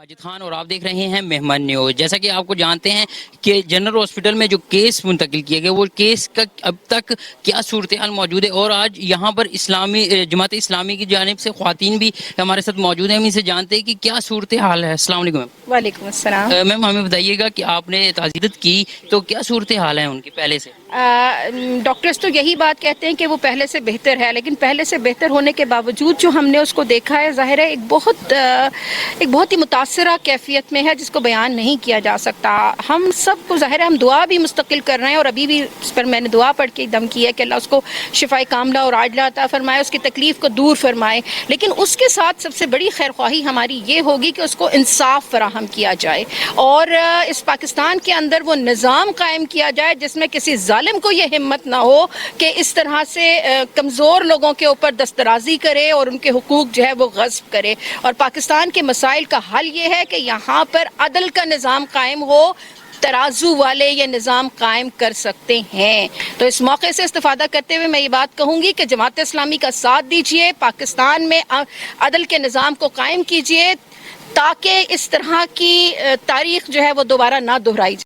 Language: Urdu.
ماجد خان اور آپ دیکھ رہے ہیں مہمان نیوز۔ جیسا کہ آپ کو جانتے ہیں کہ جنرل ہاسپٹل میں جو کیس منتقل کیے گئے وہ کیس کا اب تک کیا صورتحال موجود ہے، اور آج یہاں پر جماعت اسلامی کی جانب سے خواتین بھی ہمارے ساتھ موجود ہیں، ہم ان سے جانتے ہیں کہ کیا صورتحال ہے۔ السلام علیکم میم۔ وعلیکم السلام۔ میم ہمیں بتائیے گا کہ آپ نے تعزیت کی تو کیا صورتحال ہے ان کی پہلے سے؟ ڈاکٹرز تو یہی بات کہتے ہیں کہ وہ پہلے سے بہتر ہے، لیکن پہلے سے بہتر ہونے کے باوجود جو ہم نے اس کو دیکھا ہے، ظاہر ہے ایک بہت ہی متاثرہ کیفیت میں ہے جس کو بیان نہیں کیا جا سکتا۔ ہم سب کو ظاہر ہے ہم دعا بھی مستقل کر رہے ہیں، اور ابھی بھی اس پر میں نے دعا پڑھ کے دم کی ہے کہ اللہ اس کو شفائے کاملہ اور عاجلہ عطا فرمائے، اس کی تکلیف کو دور فرمائے، لیکن اس کے ساتھ سب سے بڑی خیر خواہی ہماری یہ ہوگی کہ اس کو انصاف فراہم کیا جائے، اور اس پاکستان کے اندر وہ نظام قائم کیا جائے جس میں کسی ظالم کو یہ ہمت نہ ہو کہ اس طرح سے کمزور لوگوں کے اوپر دسترازی کرے اور ان کے حقوق جو ہے وہ غصب کرے۔ اور پاکستان کے مسائل کا حل یہ ہے کہ یہاں پر عدل کا نظام قائم ہو، ترازو والے یہ نظام قائم کر سکتے ہیں۔ تو اس موقع سے استفادہ کرتے ہوئے میں یہ بات کہوں گی کہ جماعت اسلامی کا ساتھ دیجئے، پاکستان میں عدل کے نظام کو قائم کیجئے، تاکہ اس طرح کی تاریخ جو ہے وہ دوبارہ نہ دہرائی جائے۔